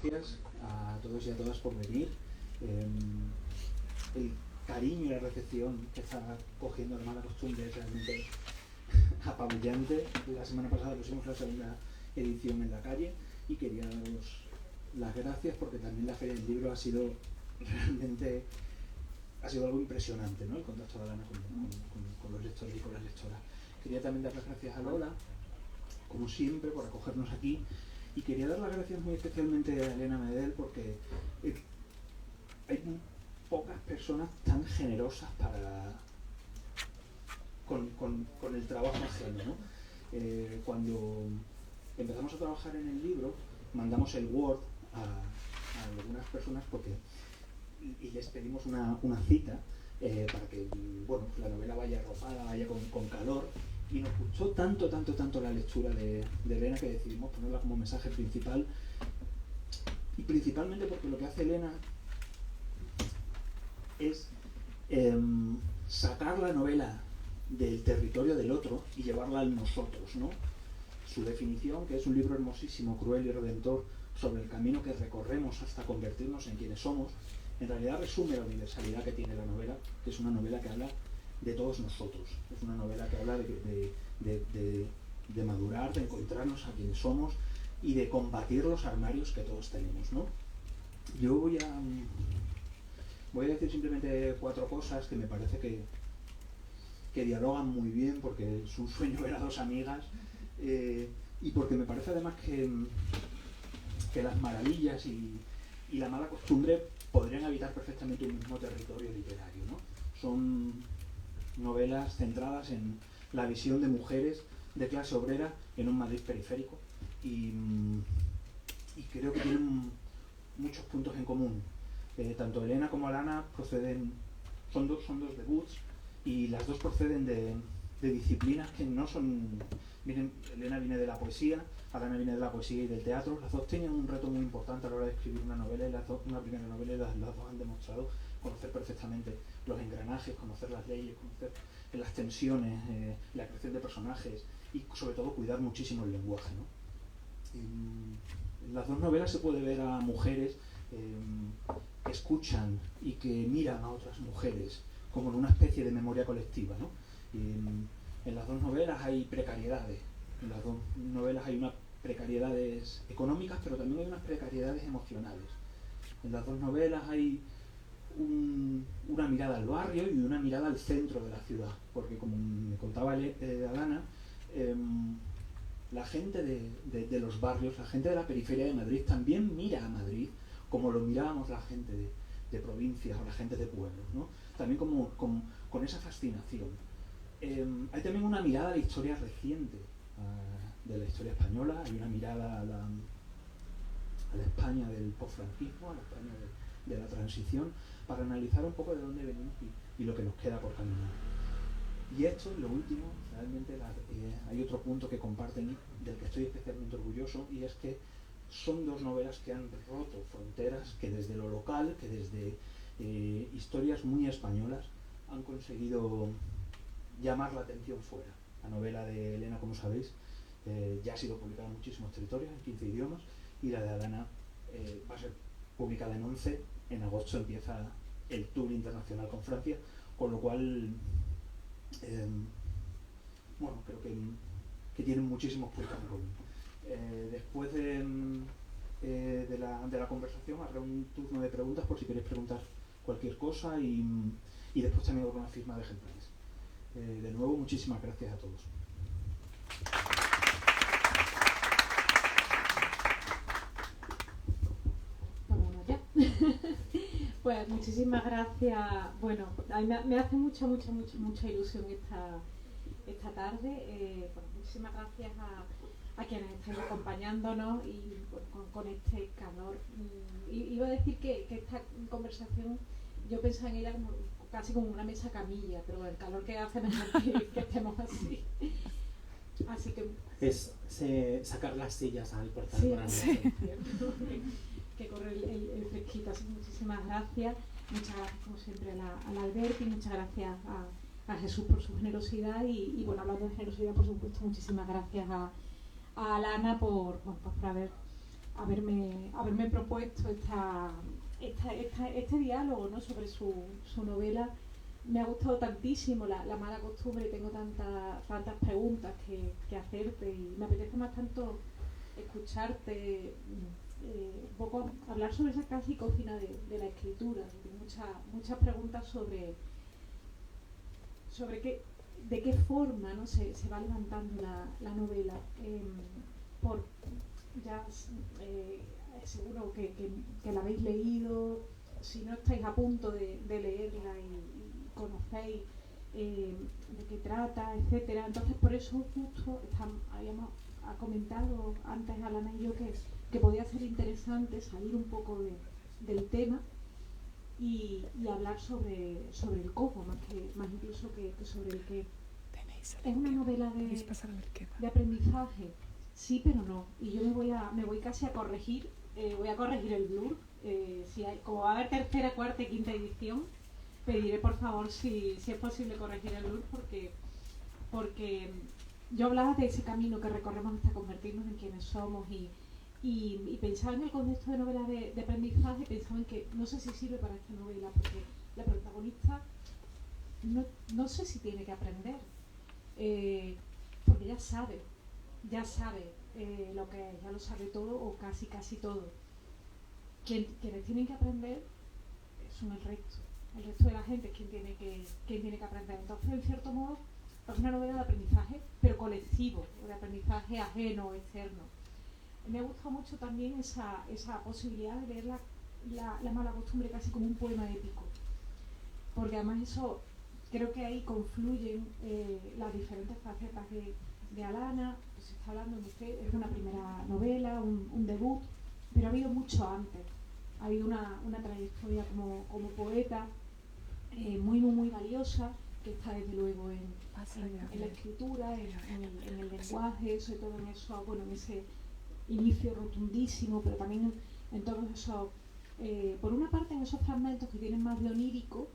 gracias a todos y a todas por venir. El cariño y la recepción que está cogiendo la mala costumbre es realmente apabullante. La semana pasada pusimos la segunda edición en la calle y quería daros las gracias porque también la Feria del Libro ha sido realmente algo impresionante, ¿no? El contacto de Alana con los lectores y con las lectoras. Quería también dar las gracias a Lola, como siempre, por acogernos aquí, y quería dar las gracias muy especialmente a Elena Medel porque hay pocas personas tan generosas con el trabajo ajeno, ¿no? Cuando empezamos a trabajar en el libro, mandamos el Word a algunas personas y les pedimos una cita para que la novela vaya arropada, vaya con calor, y nos gustó tanto la lectura de Elena que decidimos ponerla como mensaje principal, y principalmente porque lo que hace Elena es sacar la novela del territorio del otro y llevarla al nosotros, ¿no? Su definición, que es un libro hermosísimo, cruel y redentor, sobre el camino que recorremos hasta convertirnos en quienes somos, en realidad resume la universalidad que tiene la novela, que es una novela que habla de todos nosotros, es una novela que habla de madurar, de encontrarnos a quienes somos y de combatir los armarios que todos tenemos, ¿no? Yo voy a decir simplemente 4 cosas que me parece que dialogan muy bien, porque es un sueño ver a 2 amigas, y porque me parece además que las maravillas y la mala costumbre podrían habitar perfectamente un mismo territorio literario, ¿no? Son novelas centradas en la visión de mujeres de clase obrera en un Madrid periférico, y creo que tienen muchos puntos en común. Tanto Elena como Alana son dos debuts, y las dos proceden de disciplinas que no son... Elena viene de la poesía, Alana viene de la poesía y del teatro. Las dos tenían un reto muy importante a la hora de escribir una novela, y una primera novela, y las dos han demostrado conocer perfectamente los engranajes, conocer las leyes, conocer las tensiones, la creación de personajes, y sobre todo cuidar muchísimo el lenguaje, ¿no? En las dos novelas se puede ver a mujeres que escuchan y que miran a otras mujeres como en una especie de memoria colectiva, ¿no? En las dos novelas hay precariedades, en las dos novelas hay unas precariedades económicas, pero también hay unas precariedades emocionales. En las dos novelas hay una mirada al barrio y una mirada al centro de la ciudad, porque como me contaba Alana, la gente de los barrios, la gente de la periferia de Madrid también mira a Madrid como lo mirábamos la gente de provincias o la gente de pueblos, ¿no? También con esa fascinación. Hay también una mirada a la historia reciente de la historia española, hay una mirada a la España del posfranquismo, a la España de la transición, para analizar un poco de dónde venimos y lo que nos queda por caminar. Y esto es lo último, realmente hay otro punto que comparten, del que estoy especialmente orgulloso, y es que son 2 novelas que han roto fronteras, que desde lo local, que desde historias muy españolas han conseguido llamar la atención fuera. La novela de Elena, como sabéis, ya ha sido publicada en muchísimos territorios, en 15 idiomas, y la de Alana va a ser publicada en 11. En agosto empieza el tour internacional con Francia, con lo cual creo que tienen muchísimos puntos en común. Después de la conversación habrá un turno de preguntas por si queréis preguntar cualquier cosa, y después también habrá una firma de ejemplares. De nuevo, muchísimas gracias a todos. Vámonos ya. Pues muchísimas gracias. Bueno, a mí me hace mucha ilusión esta tarde. Muchísimas gracias a quienes están acompañándonos y con este calor. Iba a decir que esta conversación, yo pensaba en ella casi como una mesa camilla, pero el calor que hace mejor que estemos así. Así que... Es sacar las sillas al portal. Sí. Que corre el fresquito. Así que muchísimas gracias. Muchas gracias, como siempre, a la Alberti, y muchas gracias a Jesús por su generosidad. Y bueno, hablando de generosidad, por supuesto, muchísimas gracias a Alana por haber haberme propuesto este diálogo, ¿no?, sobre su novela. Me ha gustado tantísimo la mala costumbre y tengo tantas preguntas que hacerte, y me apetece más tanto escucharte un poco hablar sobre esa casi cocina de la escritura. Tengo muchas preguntas sobre de qué forma, ¿no?, se va levantando la novela. Seguro que la habéis leído. Si no, estáis a punto de leerla y conocéis de qué trata, etcétera. Entonces, por eso justo habíamos comentado antes Alana y yo que podía ser interesante salir un poco del tema y hablar sobre el cómo, más incluso que sobre el qué. Es una novela de aprendizaje, sí, pero no. Y yo me voy casi a corregir, voy a corregir el blur. Como va a haber tercera, cuarta y quinta edición, pediré por favor si es posible corregir el blur, porque yo hablaba de ese camino que recorremos hasta convertirnos en quienes somos, y pensaba en el concepto de novela de aprendizaje, pensaba en que no sé si sirve para esta novela, porque la protagonista no sé si tiene que aprender, porque ya sabe lo que es, ya lo sabe todo o casi todo. Quienes tienen que aprender son el resto de la gente es quien tiene que aprender. Entonces, en cierto modo, es una novela de aprendizaje, pero colectivo, de aprendizaje ajeno o externo. Me ha gustado mucho también esa posibilidad de ver la mala costumbre casi como un poema épico, porque además eso, creo que ahí confluyen las diferentes facetas de Alana. Pues se está hablando de usted, es una primera novela, un debut, pero ha habido mucho antes. Ha habido una trayectoria como poeta muy valiosa, que está desde luego en la escritura, en el lenguaje, sobre todo en eso, en ese inicio rotundísimo, pero también en todos esos, por una parte en esos fragmentos que tienen más de onírico,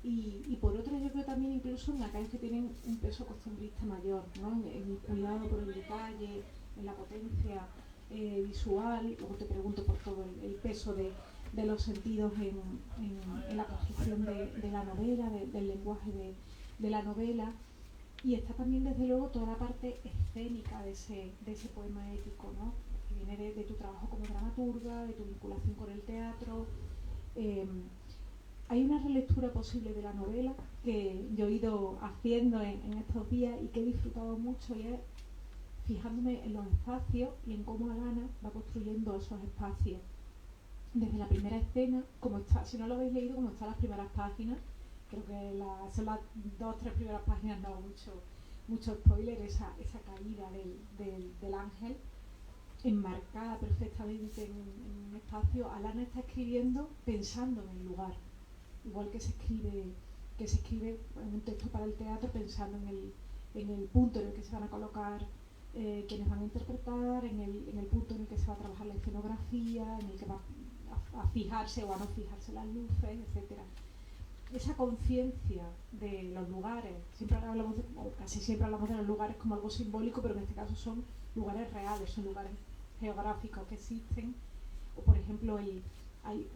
y por otra yo creo también incluso en aquellos que tienen un peso costumbrista mayor, ¿no?, en el cuidado por el detalle, en la potencia visual. Luego te pregunto por todo el peso de los sentidos en la construcción de la novela, del lenguaje de la novela. Y está también desde luego toda la parte escénica de ese poema épico, ¿no?, que viene de tu trabajo como dramaturga, de tu vinculación con el teatro. Hay una relectura posible de la novela que yo he ido haciendo en estos días y que he disfrutado mucho, y es fijándome en los espacios y en cómo Alana va construyendo esos espacios. Desde la primera escena, como está, si no lo habéis leído, como están las primeras páginas, creo que son las 2 o 3 primeras páginas, no mucho spoiler, esa caída del ángel, enmarcada perfectamente en un espacio. Alana está escribiendo pensando en el lugar, igual que se escribe en un texto para el teatro pensando en el punto en el que se van a colocar quienes van a interpretar, en el punto en el que se va a trabajar la escenografía, en el que va a fijarse o a no fijarse las luces, etcétera. Esa conciencia de los lugares, casi siempre hablamos de los lugares como algo simbólico, pero en este caso son lugares reales, son lugares geográficos que existen. O por ejemplo, hay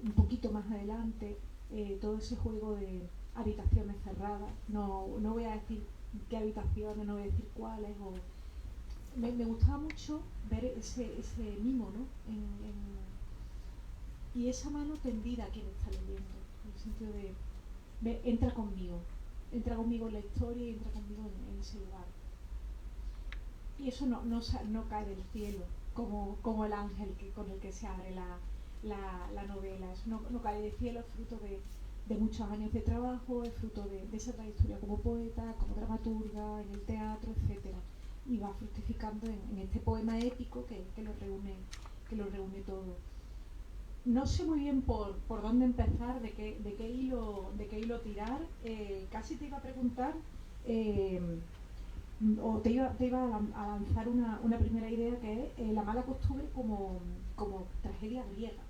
un poquito más adelante todo ese juego de habitaciones cerradas. No voy a decir qué habitaciones, no voy a decir cuáles. Me gustaba mucho ver ese mimo, ¿no?, y esa mano tendida a quien está leyendo, en el sentido de entra conmigo en la historia y entra conmigo en ese lugar. Y eso no cae del cielo como el ángel con el que se abre la novela. Eso no cae del cielo, es fruto de muchos años de trabajo, es fruto de esa trayectoria como poeta, como dramaturga, en el teatro, etcétera, y va fructificando en este poema épico que lo reúne todo. No sé muy bien por dónde empezar, de qué hilo tirar. Casi te iba a preguntar, o te iba a lanzar una primera idea, que es la mala costumbre como tragedia griega.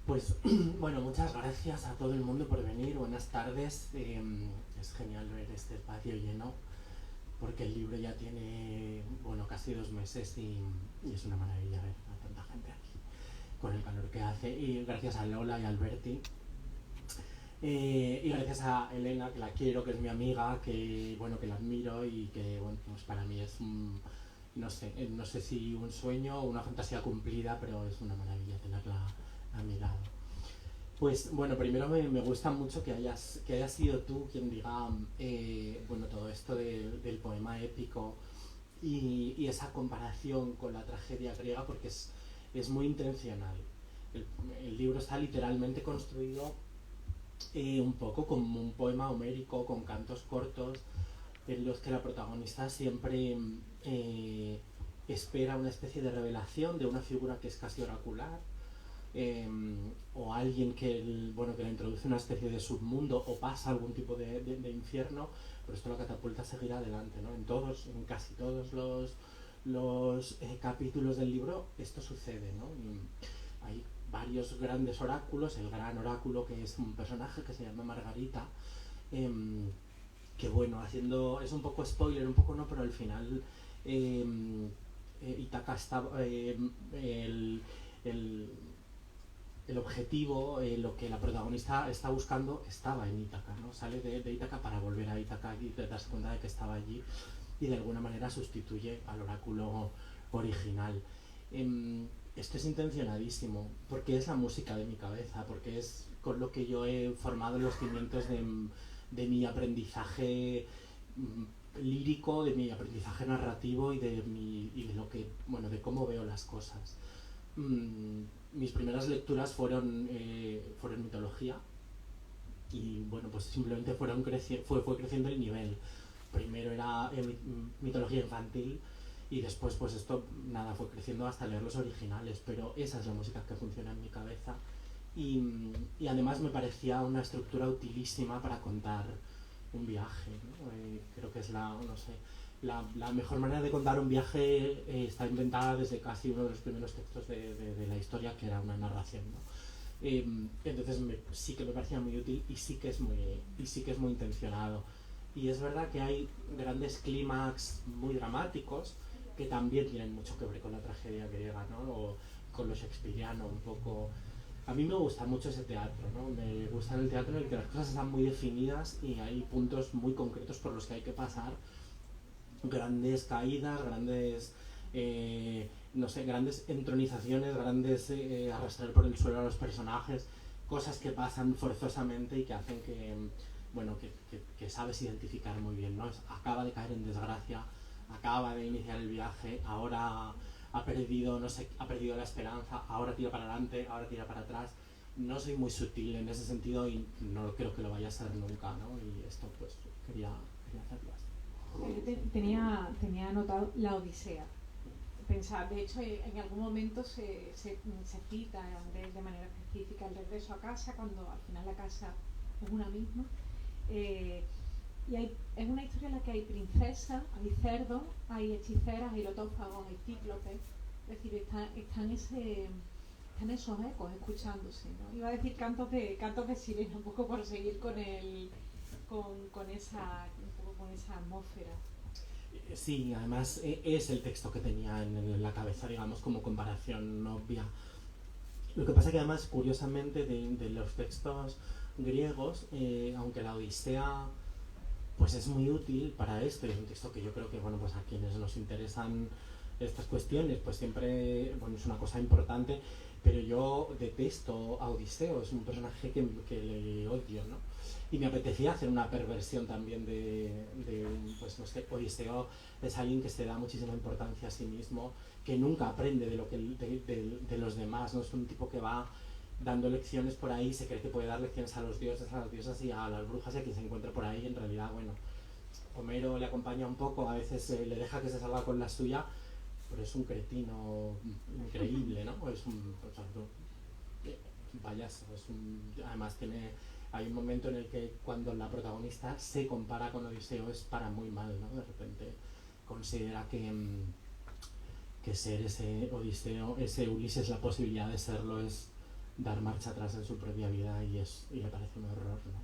Pues bueno, muchas gracias a todo el mundo por venir. Buenas tardes. Es genial ver este espacio lleno. porque el libro ya tiene, bueno, casi 2 meses y es una maravilla ver a tanta gente aquí, con el calor que hace, y gracias a Lola y a Alberti. Y gracias a Elena, que la quiero, que es mi amiga, que bueno, que la admiro y que bueno, pues para mí es un, no sé si un sueño o una fantasía cumplida, pero es una maravilla tenerla a mi lado. Pues bueno, primero me gusta mucho que hayas sido tú quien diga bueno, todo esto del poema épico y esa comparación con la tragedia griega, porque es muy intencional. El libro está literalmente construido un poco como un poema homérico con cantos cortos en los que la protagonista siempre espera una especie de revelación de una figura que es casi oracular, o alguien que, bueno, que le introduce una especie de submundo o pasa algún tipo de infierno, pero esto la catapulta a seguir adelante, ¿no? En casi todos los capítulos del libro esto sucede, ¿no? Hay varios grandes oráculos, el gran oráculo que es un personaje que se llama Margarita, que bueno, es un poco spoiler, un poco no, pero al final Ítaca está, el objetivo, lo que la protagonista está buscando, estaba en Ítaca, ¿no? Sale de Ítaca para volver a Ítaca y darse cuenta de que estaba allí y de alguna manera sustituye al oráculo original. Esto es intencionadísimo, porque es la música de mi cabeza, porque es con lo que yo he formado los cimientos de mi aprendizaje lírico, de mi aprendizaje narrativo y de lo que, bueno, de cómo veo las cosas. Mis primeras lecturas fueron mitología y bueno, pues simplemente fue creciendo el nivel. Primero era mitología infantil y después pues esto nada, fue creciendo hasta leer los originales, pero esa es la música que funciona en mi cabeza y además me parecía una estructura utilísima para contar un viaje, ¿no? Creo que es la mejor manera de contar un viaje está inventada desde casi uno de los primeros textos de la historia, que era una narración, ¿no? Entonces sí que me parecía muy útil y sí que es muy intencionado. Y es verdad que hay grandes clímax muy dramáticos que también tienen mucho que ver con la tragedia griega, ¿no? O con lo shakespeariano un poco. A mí me gusta mucho ese teatro, ¿no? Me gusta el teatro en el que las cosas están muy definidas y hay puntos muy concretos por los que hay que pasar, grandes caídas, grandes grandes entronizaciones, grandes arrastrar por el suelo a los personajes, cosas que pasan forzosamente y que hacen que, bueno, que sabes identificar muy bien, ¿no? Acaba de caer en desgracia, acaba de iniciar el viaje, ahora ha perdido la esperanza, ahora tira para adelante, ahora tira para atrás. No soy muy sutil en ese sentido y no creo que lo vaya a ser nunca, ¿no? Y esto pues quería hacerlo así. Tenía anotado la Odisea. Pensar, de hecho, en algún momento se cita de manera específica el regreso a casa, cuando al final la casa es una misma. Es una historia en la que hay princesas, hay cerdos, hay hechiceras, hay lotófagos, hay cíclopes. Es decir, están esos ecos escuchándose, ¿no? Iba a decir cantos de sirena, un poco por seguir con esa atmósfera. Sí, además es el texto que tenía en la cabeza, digamos, como comparación obvia. Lo que pasa que además, curiosamente, de los textos griegos, aunque la Odisea pues es muy útil para esto, es un texto que yo creo que, bueno, pues a quienes nos interesan estas cuestiones, pues siempre, bueno, es una cosa importante, pero yo detesto a Odiseo, es un personaje que le odio, ¿no? Y me apetecía hacer una perversión también pues no sé, Odiseo es alguien que se da muchísima importancia a sí mismo, que nunca aprende de los demás, ¿no? Es un tipo que va dando lecciones por ahí, se cree que puede dar lecciones a los dioses, a las diosas y a las brujas y a quien se encuentra por ahí. En realidad, bueno, Homero le acompaña un poco, a veces le deja que se salga con la suya, pero es un cretino increíble, ¿no? Es un payaso, además hay un momento en el que cuando la protagonista se compara con Odiseo es para muy mal, ¿no? De repente considera que ser ese Odiseo, ese Ulises, la posibilidad de serlo es dar marcha atrás en su propia vida y le parece un horror, ¿no?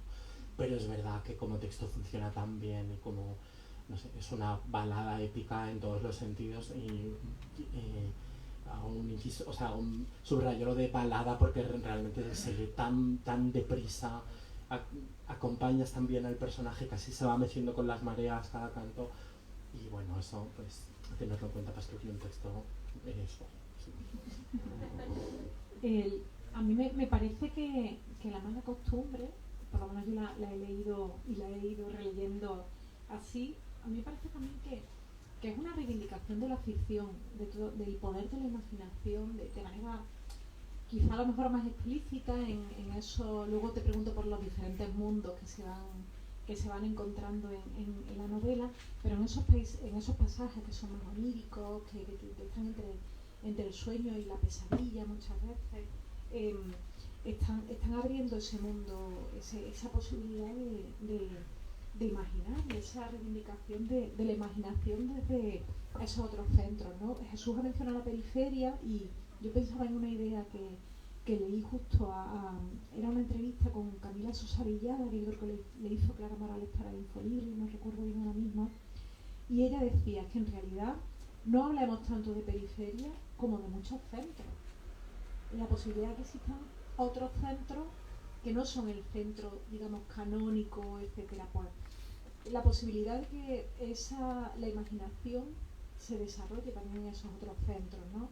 Pero es verdad que como texto funciona tan bien y como no sé, es una balada épica en todos los sentidos y aún subrayo lo de balada porque realmente se lee tan deprisa, acompañas también al personaje, casi se va meciendo con las mareas cada canto y bueno, eso pues tenerlo en cuenta para escribir un texto eso. Sí. A mí me parece que la mala costumbre, por lo menos yo la he leído y la he ido releyendo así, a mí me parece también que es una reivindicación de la ficción, del poder de la imaginación, de manera quizá a lo mejor más explícita en eso. Luego te pregunto por los diferentes mundos que se van encontrando en la novela, pero en esos pasajes que son más oníricos, que están entre el sueño y la pesadilla muchas veces, están abriendo ese mundo, esa posibilidad de imaginar, y esa reivindicación de la imaginación desde esos otros centros, ¿no? Jesús ha mencionado la periferia y yo pensaba en una idea que leí justo era una entrevista con Camila Sosa Villada, que yo creo que le hizo Clara Morales para el Infolibre, no recuerdo bien ahora mismo, y ella decía que en realidad no hablemos tanto de periferia como de muchos centros. La posibilidad de que existan otros centros que no son el centro, digamos, canónico, etcétera, pues la posibilidad de que la imaginación se desarrolle también en esos otros centros, ¿no?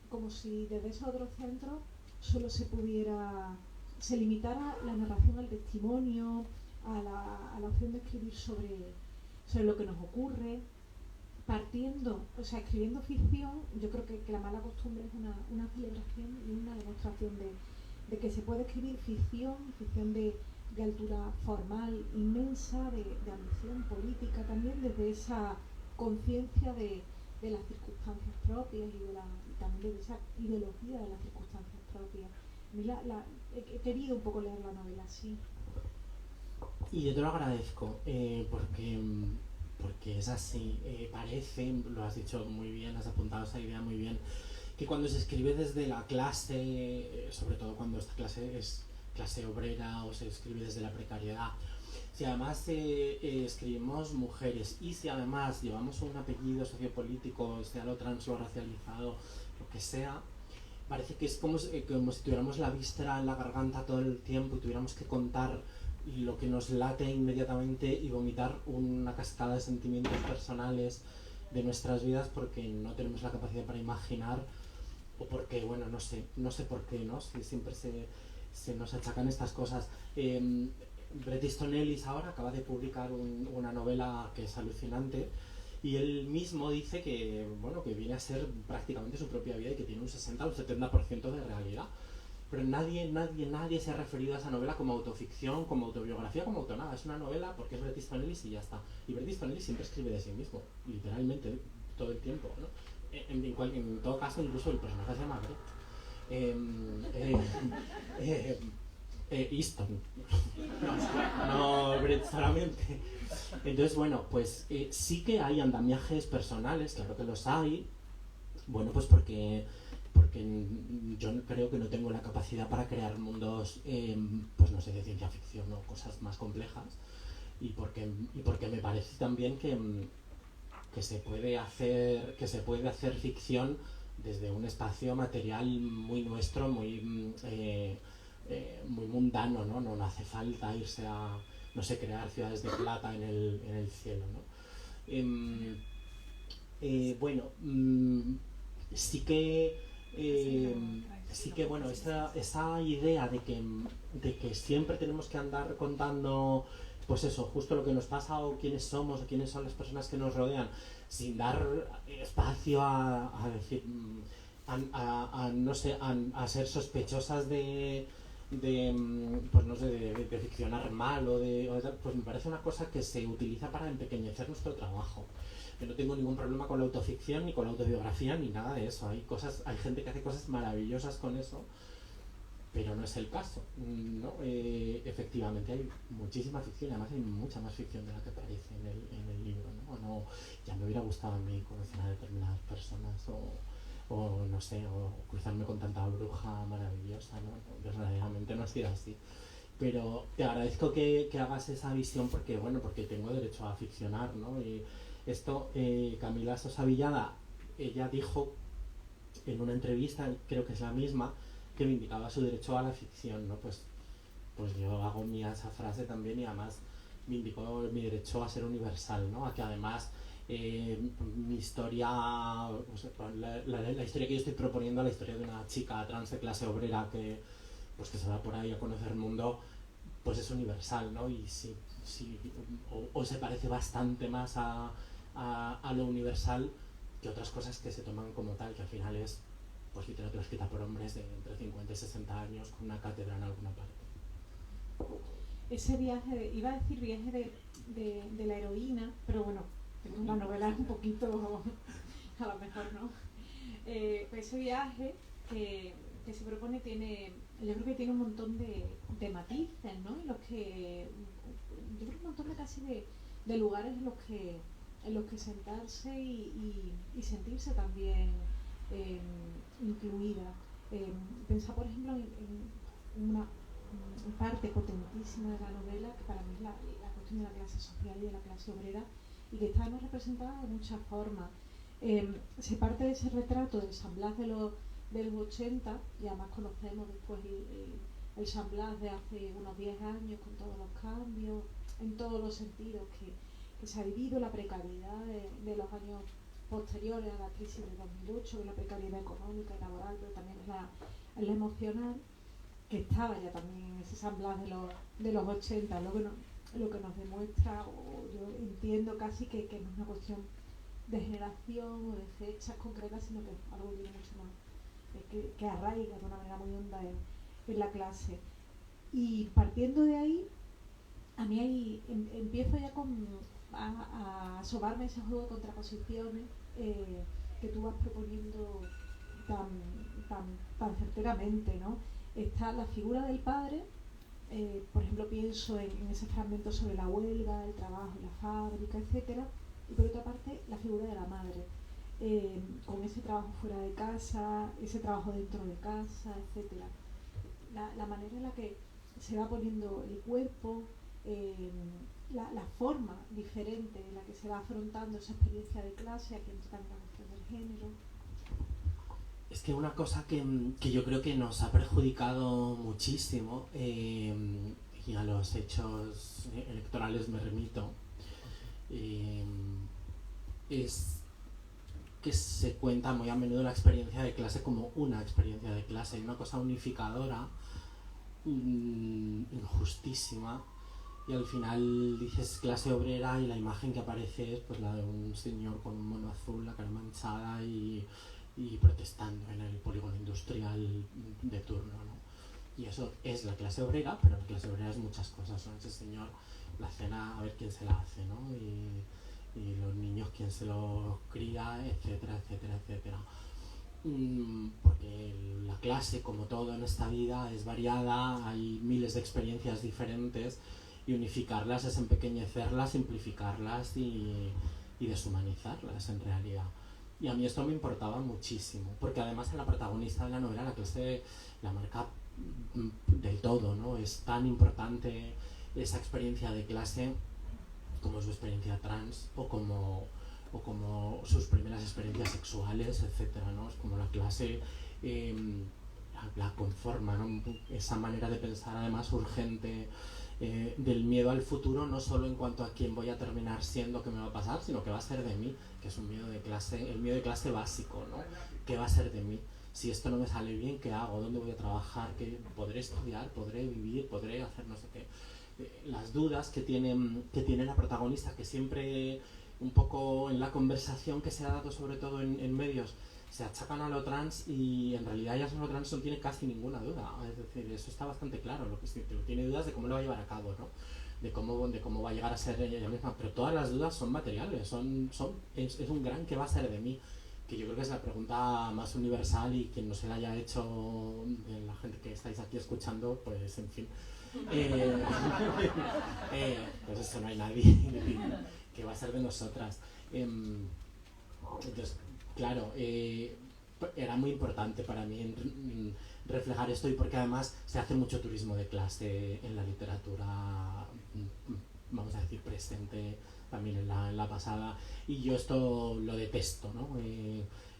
Como si desde esos otros centros solo se limitara la narración al testimonio, a la opción de escribir sobre lo que nos ocurre, escribiendo ficción. Yo creo que la mala costumbre es una celebración y una demostración de que se puede escribir ficción de altura formal inmensa, de ambición política también, desde esa conciencia de las circunstancias propias y también de esa ideología de las circunstancias propias. He querido un poco leer la novela así. Y yo te lo agradezco porque es así, parece, lo has dicho muy bien, has apuntado esa idea muy bien, que cuando se escribe desde la clase, sobre todo cuando esta clase es clase obrera o se escribe desde la precariedad, si además escribimos mujeres y si además llevamos un apellido sociopolítico, sea lo trans, lo racializado, lo que sea, parece que es como si tuviéramos la víscera en la garganta todo el tiempo y tuviéramos que contar lo que nos late inmediatamente y vomitar una cascada de sentimientos personales de nuestras vidas porque no tenemos la capacidad para imaginar o porque, bueno, no sé por qué, ¿no? Si siempre se nos achacan estas cosas. Bret Easton Ellis ahora acaba de publicar una novela que es alucinante y él mismo dice que, bueno, que viene a ser prácticamente su propia vida y que tiene un 60 o un 70% de realidad. Pero nadie se ha referido a esa novela como autoficción, como autobiografía, como autonada. Es una novela porque es Bret Easton Ellis y ya está. Y Bret Easton Ellis siempre escribe de sí mismo, literalmente, todo el tiempo, ¿no? En todo caso, incluso el personaje se llama Bret. Easton. No Bret solamente. Entonces, bueno, pues sí que hay andamiajes personales, claro que los hay. Bueno, pues porque yo creo que no tengo la capacidad para crear mundos, pues no sé, de ciencia ficción o cosas más complejas y porque me parece también que se puede hacer ficción desde un espacio material muy nuestro, muy mundano, ¿no? No hace falta irse a, no sé, crear ciudades de plata en el cielo, ¿no? Bueno, sí que bueno, esa idea de que siempre tenemos que andar contando, pues eso, justo lo que nos pasa o quiénes somos o quiénes son las personas que nos rodean, sin dar espacio a decir, no sé, a ser sospechosas pues no sé, de ficcionar mal pues me parece una cosa que se utiliza para empequeñecer nuestro trabajo. Yo no tengo ningún problema con la autoficción ni con la autobiografía ni nada de eso. Hay gente que hace cosas maravillosas con eso, pero no es el caso, ¿no? Efectivamente hay muchísima ficción, además hay mucha más ficción de la que aparece en el libro, ¿no? Ya me hubiera gustado a mí conocer a determinadas personas o no sé, o cruzarme con tanta bruja maravillosa, ¿no? Verdaderamente no ha sido así. pero te agradezco que hagas esa visión porque, bueno, porque tengo derecho a ficcionar, ¿no? Y esto, Camila Sosa Villada, ella dijo en una entrevista, creo que es la misma, que me indicaba su derecho a la ficción, ¿no? Pues yo hago mía esa frase también y además me indicó mi derecho a ser universal, ¿no? A que además mi historia, o sea, la historia que yo estoy proponiendo, la historia de una chica trans de clase obrera que se va por ahí a conocer el mundo, pues es universal, ¿no? Y sí, o se parece bastante más a lo universal que otras cosas que se toman como tal, que al final es pues literatura escrita por hombres de entre 50 y 60 años con una cátedra en alguna parte. Ese viaje, iba a decir viaje de la heroína, pero bueno, la novela es un poquito, a lo mejor no. Ese viaje que se propone yo creo que tiene un montón de matices, ¿no? Yo creo que un montón de lugares en los que sentarse y sentirse también incluida. Pensar, por ejemplo, en una parte potentísima de la novela, que para mí es la cuestión de la clase social y de la clase obrera, y que está además representada de muchas formas. Se parte de ese retrato del San Blas de los 80, y además conocemos después el San Blas de hace unos 10 años, con todos los cambios, en todos los sentidos que se ha vivido, la precariedad de los años posteriores a la crisis de 2008, la precariedad económica y laboral, pero también es la emocional, que estaba ya también en ese San Blas de los 80, lo que nos demuestra, o yo entiendo casi que no es una cuestión de generación o de fechas concretas, sino que es algo que tiene mucho más, que arraiga de una manera muy honda en la clase. Y partiendo de ahí, a mí ahí empiezo ya a asomarme ese juego de contraposiciones que tú vas proponiendo tan certeramente, ¿no? Está la figura del padre, por ejemplo pienso en ese fragmento sobre la huelga, el trabajo en la fábrica, etcétera, y por otra parte la figura de la madre, con ese trabajo fuera de casa, ese trabajo dentro de casa, etcétera. La manera en la que se va poniendo el cuerpo, la forma diferente en la que se va afrontando esa experiencia de clase, aquí entra también la cuestión del género. Es que una cosa que yo creo que nos ha perjudicado muchísimo, y a los hechos electorales me remito, es que se cuenta muy a menudo la experiencia de clase como una experiencia de clase, una cosa unificadora, injustísima, y al final dices clase obrera y la imagen que aparece es pues la de un señor con un mono azul, la cara manchada y protestando en el polígono industrial de turno, ¿no? Y eso es la clase obrera, pero la clase obrera es muchas cosas, ¿no? Ese señor, la cena, a ver quién se la hace, ¿no? Y los niños, quién se los cría, etcétera, etcétera, etcétera. Porque la clase, como todo en esta vida, es variada, hay miles de experiencias diferentes, y unificarlas es empequeñecerlas, simplificarlas y deshumanizarlas en realidad. Y a mí esto me importaba muchísimo, porque además en la protagonista de la novela la clase la marca del todo, ¿no? Es tan importante esa experiencia de clase como su experiencia trans o como sus primeras experiencias sexuales, etcétera, ¿no? Es como la clase la conforma, ¿no? Esa manera de pensar además urgente del miedo al futuro, no solo en cuanto a quién voy a terminar siendo, qué me va a pasar, sino qué va a ser de mí, que es un miedo de clase, el miedo de clase básico, ¿no? ¿Qué va a ser de mí? Si esto no me sale bien, ¿qué hago? ¿Dónde voy a trabajar? ¿Qué podré estudiar? ¿Podré vivir? ¿Podré hacer no sé qué? Las dudas que tiene la protagonista, que siempre un poco en la conversación que se ha dado sobre todo en medios se achacan a lo trans, y en realidad ella sobre lo trans no tiene casi ninguna duda, es decir, eso está bastante claro, lo que sí, tiene dudas de cómo lo va a llevar a cabo, ¿no? de cómo va a llegar a ser ella misma, pero todas las dudas son materiales, es un gran ¿qué va a ser de mí? Que yo creo que es la pregunta más universal, y quien no se la haya hecho de la gente que estáis aquí escuchando, pues en fin, pues eso, no hay nadie que va a ser de nosotras. Entonces, claro, era muy importante para mí reflexionar reflejar esto y porque además se hace mucho turismo de clase en la literatura, vamos a decir, presente, también en la pasada, y yo esto lo detesto, ¿no?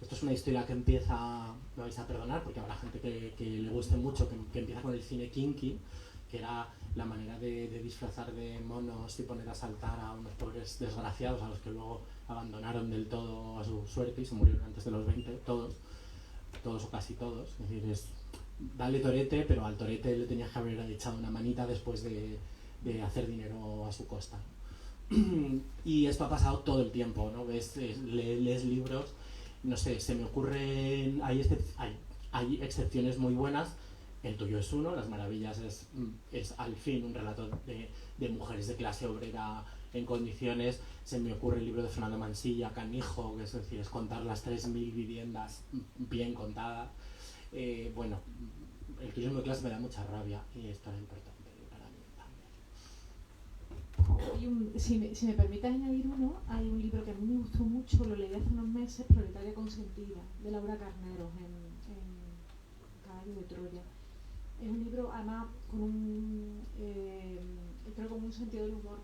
Esto es una historia que empieza, me vais a perdonar porque habrá gente que le guste mucho, que empieza con el cine kinky, que era la manera de disfrazar de monos y poner a saltar a unos pobres desgraciados a los que luego abandonaron del todo a su suerte y se murieron antes de los 20, todos o casi todos. Es decir, dale torete, pero al torete le tenías que haber echado una manita después de hacer dinero a su costa. Y esto ha pasado todo el tiempo, ¿no? Lees libros, no sé, se me ocurren, hay excepciones muy buenas, el tuyo es uno, Las Maravillas es al fin un relato de mujeres de clase obrera en condiciones. Se me ocurre el libro de Fernando Mansilla, Canijo, que es decir, es contar las 3000 viviendas bien contadas. Bueno, el turismo de clase me da mucha rabia y esto es importante para mí también. Si me permites añadir uno, hay un libro que a mí me gustó mucho, lo leí hace unos meses, Proletaria consentida, de Laura Carneros, en Caballo de Troya. Es un libro además con creo con un sentido del humor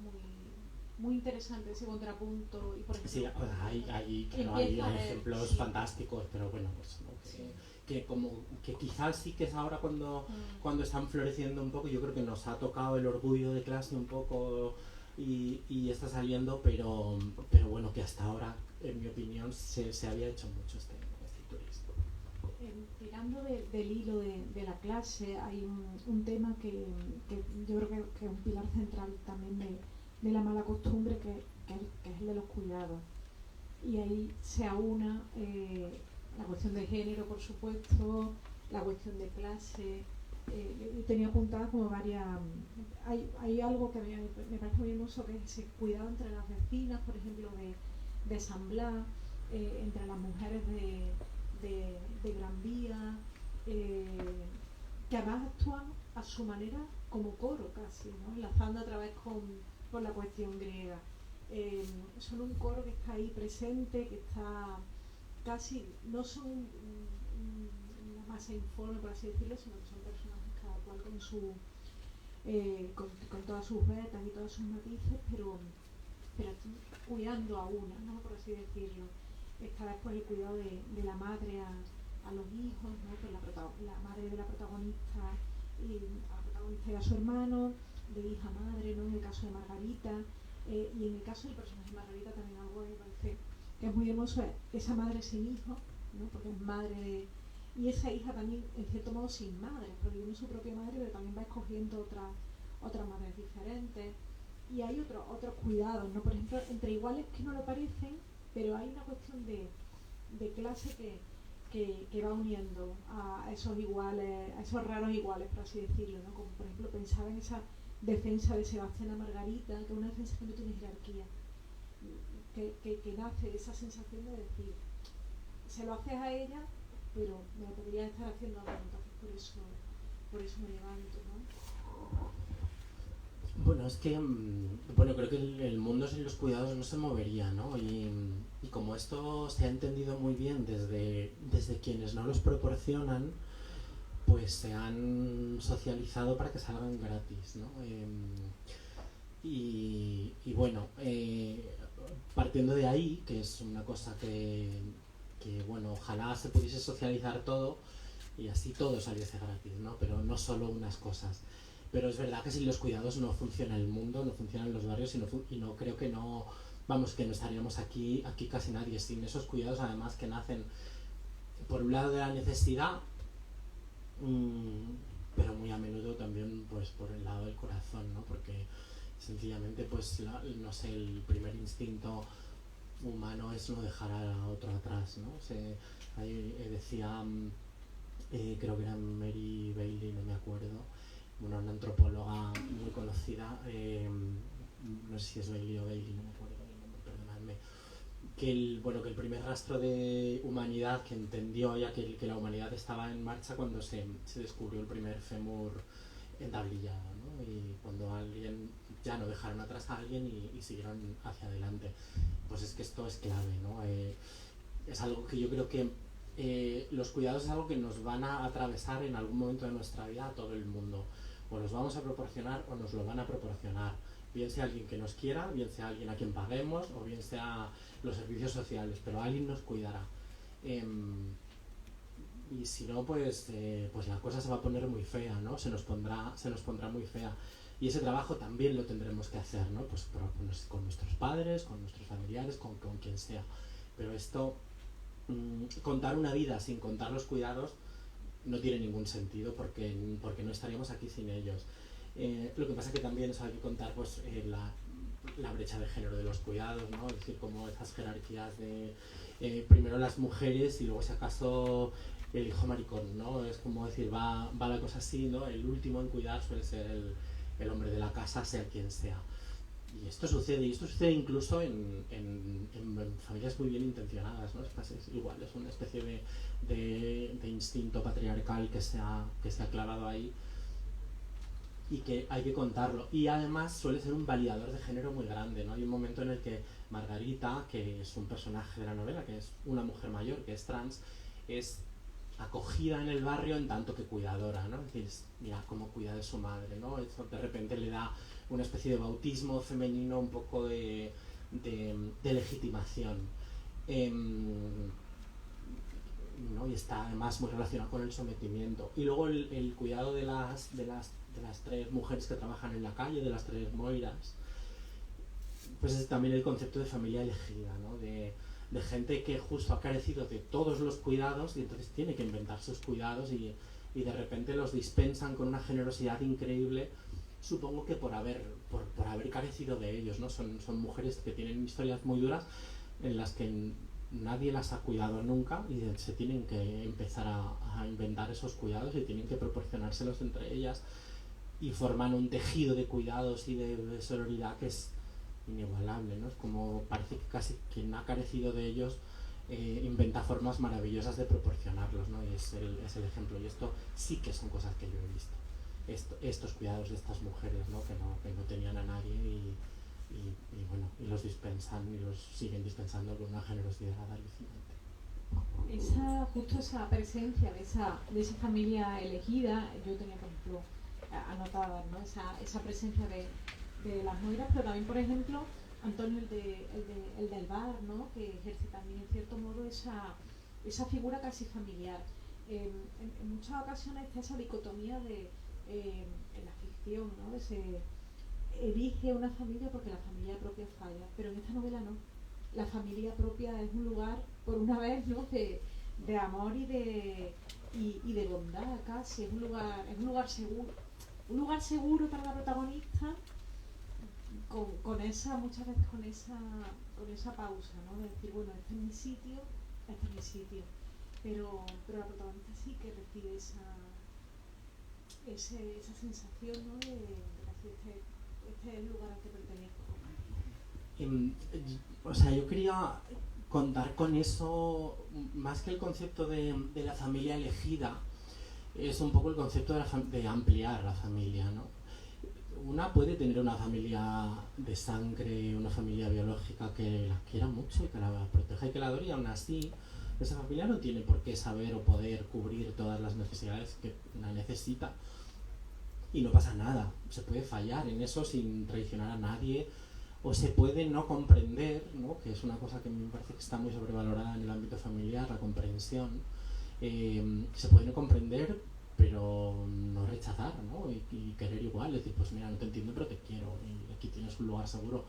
muy interesante, ese contrapunto. Y por ejemplo, sí, hay ejemplos fantásticos, pero bueno, pues ¿no? que quizás sí que es ahora cuando están floreciendo un poco. Yo creo que nos ha tocado el orgullo de clase un poco y está saliendo, pero bueno, que hasta ahora, en mi opinión, se había hecho mucho este turismo. Tirando del hilo de la clase, hay un tema que yo creo que es un pilar central también de la mala costumbre, que es el de los cuidados. Y ahí se aúna la cuestión de género, por supuesto, la cuestión de clase. Tenía apuntadas como varias. Hay algo que me parece muy hermoso, que es ese cuidado entre las vecinas, por ejemplo, de San Blas, entre las mujeres de Gran Vía, que además actúan a su manera como coro casi, ¿no? Enlazando otra vez con la cuestión griega. Son un coro que está ahí presente, que está casi, no son una masa informe, por así decirlo, sino que son personajes cada cual con todas sus vetas y todos sus matices, pero cuidando a una, ¿no? Por así decirlo. Está después el cuidado de la madre a los hijos, ¿no? Pues la madre de la protagonista y a su hermano, de hija a madre, ¿no? En el caso de Margarita, y en el caso del personaje de Margarita también algo que me parece que es muy hermoso, es esa madre sin hijo, ¿no? Porque es madre y esa hija también en cierto modo sin madre, porque tiene su propia madre, pero también va escogiendo otras madres diferentes. Y hay otros cuidados, ¿no? Por ejemplo, entre iguales que no lo parecen, pero hay una cuestión de clase que va uniendo a esos iguales, a esos raros iguales, por así decirlo, ¿no? Como por ejemplo pensaba en esa defensa de Sebastián a Margarita, que es una defensa que no tiene jerarquía, que nace de esa sensación de decir, se lo haces a ella, pero me lo podría estar haciendo a mí, entonces por eso me levanto, ¿no? Bueno, es que creo que el mundo sin los cuidados no se movería, ¿no? Y como esto se ha entendido muy bien desde quienes no los proporcionan, pues se han socializado para que salgan gratis, ¿no? Bueno, partiendo de ahí, que es una cosa que bueno, ojalá se pudiese socializar todo y así todo saliese gratis, ¿no? Pero no solo unas cosas. Pero es verdad que sin los cuidados no funciona el mundo, no funcionan los barrios y no creo que no, vamos, que no estaríamos aquí casi nadie sin esos cuidados, además que nacen por un lado de la necesidad, pero muy a menudo también pues por el lado del corazón, ¿no? Porque sencillamente pues no sé, el primer instinto humano es no dejar a otro atrás, ¿no? Ahí decía, creo que era Mary Bailey, no me acuerdo, una antropóloga muy conocida, no sé si es Bailey o Bailey, no me acuerdo el nombre, perdonadme, que el primer rastro de humanidad que entendió ya que la humanidad estaba en marcha cuando se descubrió el primer fémur entablillado, ¿no? Y cuando ya no dejaron atrás a alguien y siguieron hacia adelante. Pues es que esto es clave, ¿no? Es algo que yo creo que los cuidados es algo que nos van a atravesar en algún momento de nuestra vida a todo el mundo. O los vamos a proporcionar o nos lo van a proporcionar. Bien sea alguien que nos quiera, bien sea alguien a quien paguemos, o bien sea los servicios sociales, pero alguien nos cuidará. Y si no, pues la cosa se va a poner muy fea, ¿no? Se nos pondrá muy fea. Y ese trabajo también lo tendremos que hacer, ¿no? Pues con nuestros padres, con nuestros familiares, con quien sea. Pero esto, contar una vida sin contar los cuidados, no tiene ningún sentido porque no estaríamos aquí sin ellos. Lo que pasa es que también hay que contar pues, la brecha de género de los cuidados, ¿no? Es decir, como esas jerarquías de primero las mujeres y luego si acaso el hijo maricón, ¿no? Es como decir, va la cosa así, ¿no? El último en cuidar suele ser el hombre de la casa, sea quien sea. Y esto sucede incluso en familias muy bien intencionadas, ¿no? Es casi igual, es una especie de instinto patriarcal que se ha clavado ahí y que hay que contarlo. Y además suele ser un validador de género muy grande, ¿no? Hay un momento en el que Margarita, que es un personaje de la novela, que es una mujer mayor, que es trans, es acogida en el barrio en tanto que cuidadora, ¿no? Es decir, mira cómo cuida de su madre, ¿no? Eso de repente le da una especie de bautismo femenino, un poco de legitimación. ¿No? Y está además muy relacionado con el sometimiento. Y luego el cuidado de las tres mujeres que trabajan en la calle, de las tres moiras, pues es también el concepto de familia elegida, ¿no? De gente que justo ha carecido de todos los cuidados y entonces tiene que inventar sus cuidados y de repente los dispensan con una generosidad increíble, supongo que por haber carecido de ellos, ¿no? Son mujeres que tienen historias muy duras en las que nadie las ha cuidado nunca y se tienen que empezar a inventar esos cuidados y tienen que proporcionárselos entre ellas y forman un tejido de cuidados y de sororidad que es inigualable, ¿no? Es como parece que casi quien ha carecido de ellos inventa formas maravillosas de proporcionarlos, ¿no? Y es el ejemplo. Y esto sí que son cosas que yo he visto. Estos cuidados de estas mujeres, ¿no? Que no tenían a nadie y bueno, y los dispensan y los siguen dispensando con una generosidad alucinante. Justo esa presencia de esa familia elegida, yo tenía por ejemplo anotada, ¿no? esa presencia de las moiras, pero también por ejemplo Antonio el del bar, ¿no? Que ejerce también en cierto modo esa figura casi familiar. En muchas ocasiones está esa dicotomía en la ficción, ¿no? Elige una familia porque la familia propia falla, pero en esta novela no. La familia propia es un lugar, por una vez, ¿no? de amor y de bondad casi. Es un lugar seguro. Un lugar seguro para la protagonista, muchas veces con esa pausa, ¿no? De decir, bueno, este es mi sitio. Pero la protagonista sí que recibe esa sensación, ¿no? De decir, este es el lugar al que pertenezco. O sea, yo quería contar con eso, más que el concepto de la familia elegida, es un poco el concepto de ampliar la familia, ¿no? Una puede tener una familia de sangre, una familia biológica que la quiera mucho y que la proteja y que la adore, y aún así esa familia no tiene por qué saber o poder cubrir todas las necesidades que la necesita. Y no pasa nada, se puede fallar en eso sin traicionar a nadie, o se puede no comprender, ¿no? Que es una cosa que me parece que está muy sobrevalorada en el ámbito familiar, la comprensión. Se puede no comprender, pero no rechazar, ¿no? Y querer igual, decir, pues mira, no te entiendo, pero te quiero, y aquí tienes un lugar seguro,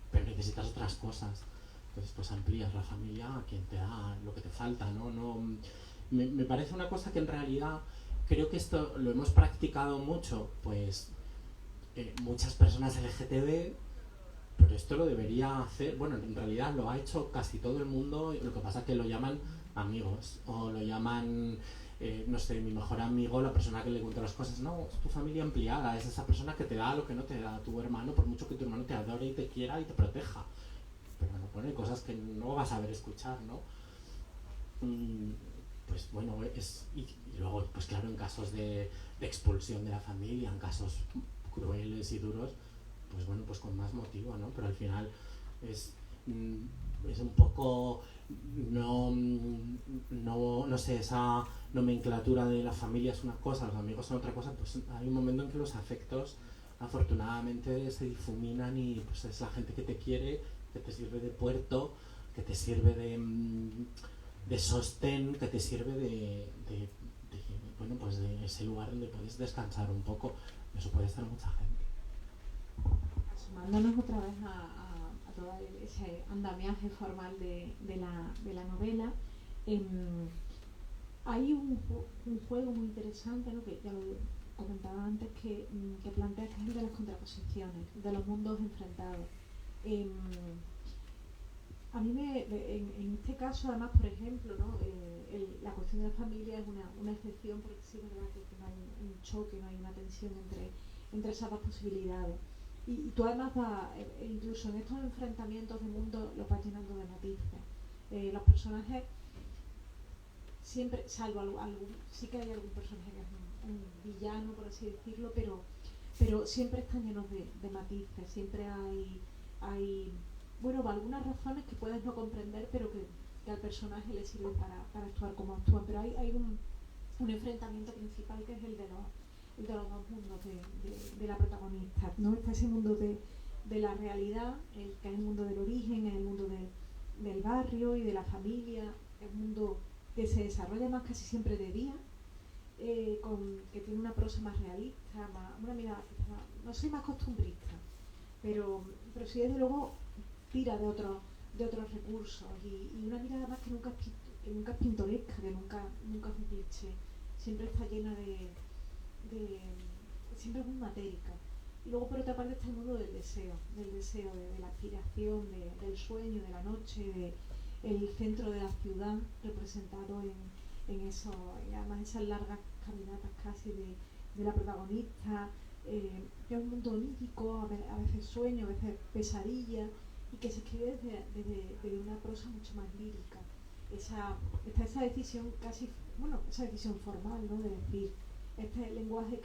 pero necesitas otras cosas. Entonces, pues amplías la familia a quien te da lo que te falta, ¿no? Me parece una cosa que en realidad creo que esto lo hemos practicado mucho, pues muchas personas LGTB, pero esto lo debería hacer, bueno, en realidad lo ha hecho casi todo el mundo, lo que pasa es que lo llaman amigos, o lo llaman, no sé, mi mejor amigo, la persona que le cuenta las cosas. No, es tu familia ampliada, es esa persona que te da lo que no te da tu hermano, por mucho que tu hermano te adore y te quiera y te proteja, pero no pone cosas que no vas a saber escuchar, ¿no? Pues bueno, y luego, pues claro, en casos de expulsión de la familia, en casos crueles y duros, pues bueno, pues con más motivo, ¿no? Pero al final es es un poco, no sé, esa nomenclatura de la familia es una cosa, los amigos son otra cosa, pues hay un momento en que los afectos afortunadamente se difuminan y pues es la gente que te quiere, que te sirve de puerto, que te sirve de sostén, que te sirve bueno, pues de ese lugar donde puedes descansar un poco. Eso puede estar mucha gente. Asomándonos otra vez a todo ese andamiaje formal de la novela, hay un juego muy interesante, ¿no? Que ya lo comentaba antes, que plantea, que es el de las contraposiciones, de los mundos enfrentados. A mí en este caso, además, por ejemplo, ¿no? La cuestión de la familia es una excepción, porque sí es verdad que no hay un choque, no hay una tensión entre esas dos posibilidades. Y tú además incluso en estos enfrentamientos de mundo, los vas llenando de matices. Los personajes siempre, salvo sí que hay algún personaje que es un villano, por así decirlo, pero siempre están llenos de matices, siempre hay bueno, algunas razones que puedes no comprender, pero que al personaje le sirven para actuar como actúan, pero hay un enfrentamiento principal, que es el de los dos mundos de la protagonista, ¿no? Está ese mundo de la realidad, que es el mundo del origen, es el mundo del barrio y de la familia, es un mundo que se desarrolla más casi siempre de día, que tiene una prosa más realista, una mirada, no soy más costumbrista, pero sí desde luego tira de otros recursos y una mirada más que nunca es pintoresca, que nunca es un cliché, siempre está llena siempre es muy matérica. Y luego por otra parte está el mundo del deseo, de la aspiración, del sueño, de la noche, el centro de la ciudad representado en eso, y además esas largas caminatas casi de la protagonista, que es un mundo onírico, a veces sueño, a veces pesadilla, y que se escribe desde una prosa mucho más lírica. Está esa decisión esa decisión formal, ¿no? De decir, este es el lenguaje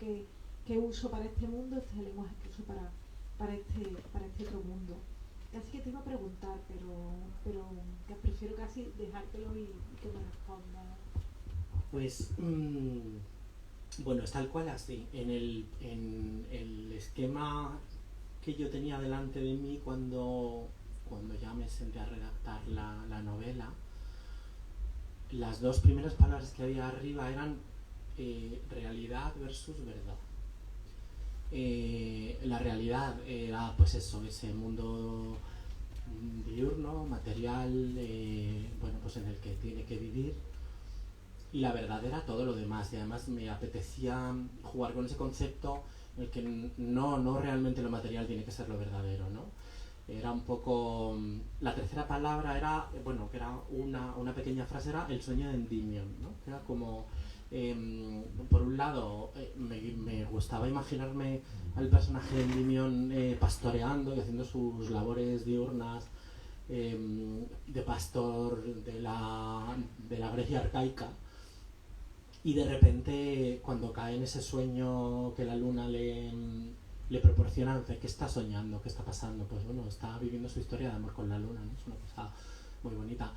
que uso para este mundo, este es el lenguaje que uso para este otro mundo. Casi que te iba a preguntar, pero que prefiero casi dejártelo y que me respondas. Pues, bueno, es tal cual así. En el esquema que yo tenía delante de mí cuando ya me senté a redactar la novela, las dos primeras palabras que había arriba eran realidad versus verdad. La realidad era pues eso, ese mundo diurno, material, bueno, pues en el que tiene que vivir, y la verdad era todo lo demás, y además me apetecía jugar con ese concepto en el que no realmente lo material tiene que ser lo verdadero, ¿no? Era un poco, la tercera palabra era, bueno, que era una pequeña frase, era el sueño de Endymion, ¿no? Que era como, por un lado, me gustaba imaginarme al personaje de Endymion pastoreando y haciendo sus labores diurnas de pastor de la Grecia arcaica, y de repente cuando cae en ese sueño que la luna le proporciona, ¿qué está soñando? ¿Qué está pasando? Pues bueno, está viviendo su historia de amor con la luna, ¿no? Es una cosa muy bonita.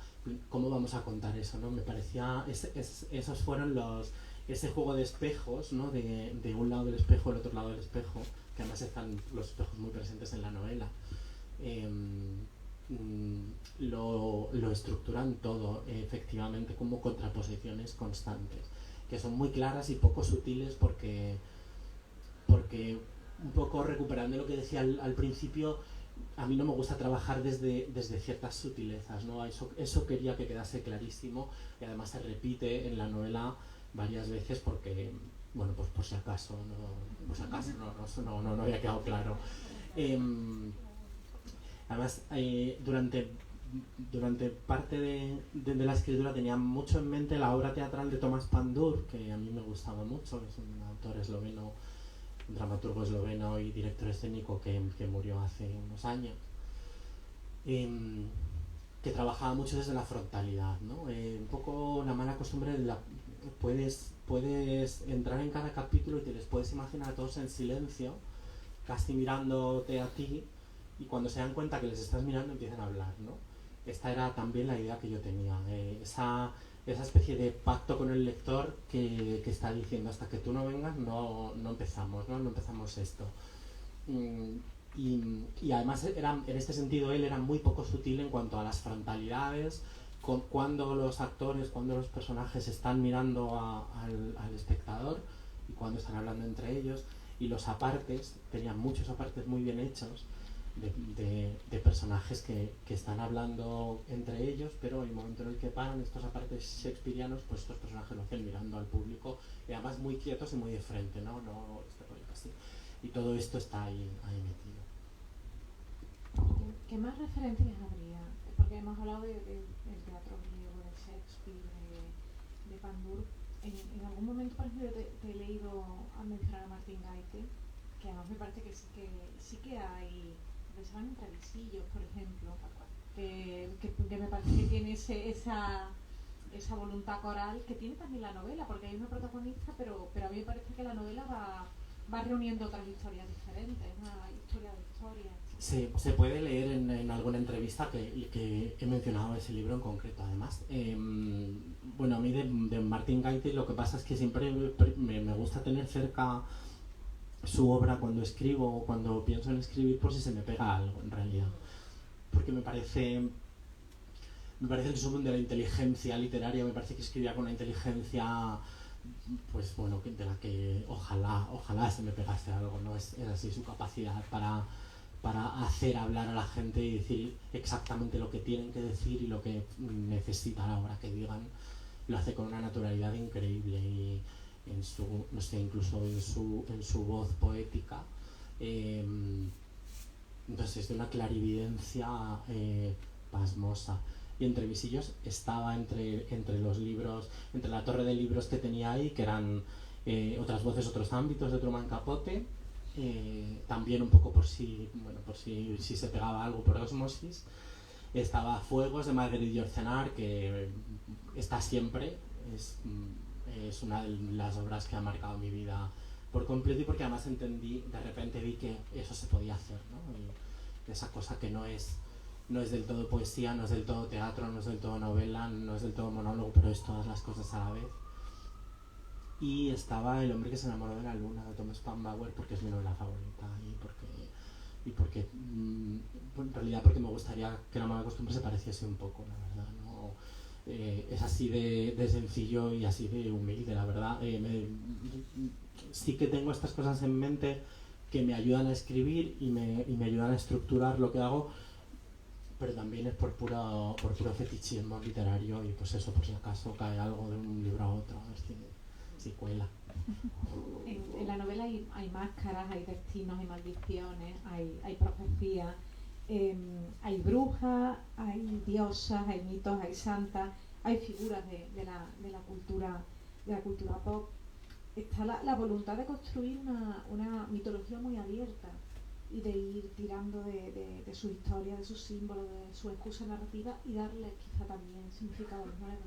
¿Cómo vamos a contar eso, no? Me parecía, esos fueron ese juego de espejos, ¿no? De un lado del espejo, el otro lado del espejo, que además están los espejos muy presentes en la novela. Lo estructuran todo, efectivamente, como contraposiciones constantes, que son muy claras y poco sutiles, porque un poco recuperando lo que decía al principio, a mí no me gusta trabajar desde ciertas sutilezas, ¿no? Eso quería que quedase clarísimo, y además se repite en la novela varias veces porque, bueno, pues por si acaso no había quedado claro. Además, durante parte de la escritura tenía mucho en mente la obra teatral de Tomás Pandur, que a mí me gustaba mucho, es un autor esloveno, un dramaturgo esloveno y director escénico que murió hace unos años, que trabajaba mucho desde la frontalidad, ¿no? Un poco la mala costumbre de puedes entrar en cada capítulo y te les puedes imaginar a todos en silencio, casi mirándote a ti, y cuando se dan cuenta que les estás mirando empiezan a hablar, ¿no? Esta era también la idea que yo tenía, esa especie de pacto con el lector que está diciendo hasta que tú no vengas no empezamos, no empezamos esto. Y además en este sentido él era muy poco sutil en cuanto a las frontalidades, cuando los actores, cuando los personajes están mirando al espectador y cuando están hablando entre ellos, y los apartes, tenían muchos apartes muy bien hechos de personajes que están hablando entre ellos, pero en el momento en el que paran estos apartes shakespearianos, pues estos personajes lo hacen mirando al público y además muy quietos y muy de frente, ¿no? No este rollo así. Y todo esto está ahí metido. ¿Qué más referencias habría? Porque hemos hablado del teatro griego, de Shakespeare, de Pandur. En algún momento, por ejemplo, te he leído a mencionar a Martin Gaite, que además me parece que sí que hay, que se van entre visillos, por ejemplo, que me parece que tiene esa voluntad coral que tiene también la novela, porque hay una protagonista, pero a mí me parece que la novela va reuniendo otras historias diferentes, una historia de historia. Se puede leer en alguna entrevista que he mencionado ese libro en concreto, además. Bueno, a mí de Martin Gaite lo que pasa es que siempre me gusta tener cerca su obra cuando escribo o cuando pienso en escribir, por si se me pega algo, en realidad. Porque me parece el resumen de la inteligencia literaria, me parece que escribía con una inteligencia, pues bueno, de la que ojalá se me pegase algo, ¿no? Es así su capacidad para hacer hablar a la gente y decir exactamente lo que tienen que decir y lo que necesita a la hora que digan. Lo hace con una naturalidad increíble y en su, no sé, incluso en su voz poética. Entonces, de una clarividencia pasmosa. Y entre visillos estaba entre los libros, entre la torre de libros que tenía ahí, que eran otras voces, otros ámbitos de Truman Capote. También un poco por si se pegaba algo por osmosis. Estaba Fuegos de Marguerite Yourcenar, que está siempre, es una de las obras que ha marcado mi vida por completo, y porque además de repente vi que eso se podía hacer, ¿no? Y esa cosa que no es del todo poesía, no es del todo teatro, no es del todo novela, no es del todo monólogo, pero es todas las cosas a la vez. Y estaba El hombre que se enamoró de la luna, de Thomas Pambauer, porque es mi novela favorita y porque en realidad porque me gustaría que La mala costumbre se pareciese un poco, la verdad, ¿no? Es así de sencillo y así de humilde, la verdad. Sí que tengo estas cosas en mente que me ayudan a escribir y me ayudan a estructurar lo que hago, pero también es por puro fetichismo literario y pues eso, por si acaso cae algo de un libro a otro, a ver si cuela. En la novela hay máscaras, hay destinos, hay maldiciones, hay profecías, hay brujas, hay diosas, hay mitos, hay santas, hay figuras de la cultura pop. Está la voluntad de construir una mitología muy abierta y de ir tirando de su historia, de sus símbolos, de su excusa narrativa y darle quizá también significados nuevos.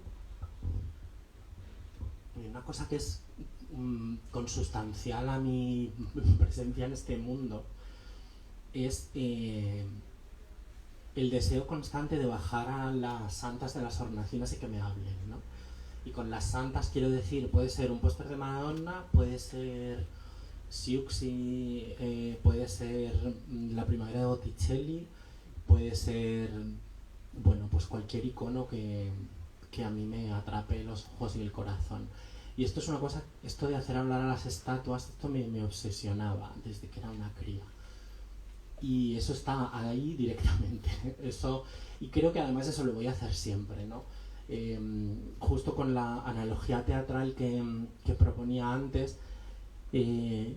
Una cosa que es consustancial a mi presencia en este mundo es el deseo constante de bajar a las santas de las hornacinas y que me hablen, ¿no? Y con las santas quiero decir, puede ser un póster de Madonna, puede ser Siuxi, puede ser La primavera de Botticelli, puede ser, bueno, pues cualquier icono que a mí me atrape los ojos y el corazón. Y esto es una cosa, esto de hacer hablar a las estatuas, esto me obsesionaba desde que era una cría. Y eso está ahí directamente. Eso, y creo que además eso lo voy a hacer siempre, ¿no? Justo con la analogía teatral que proponía antes,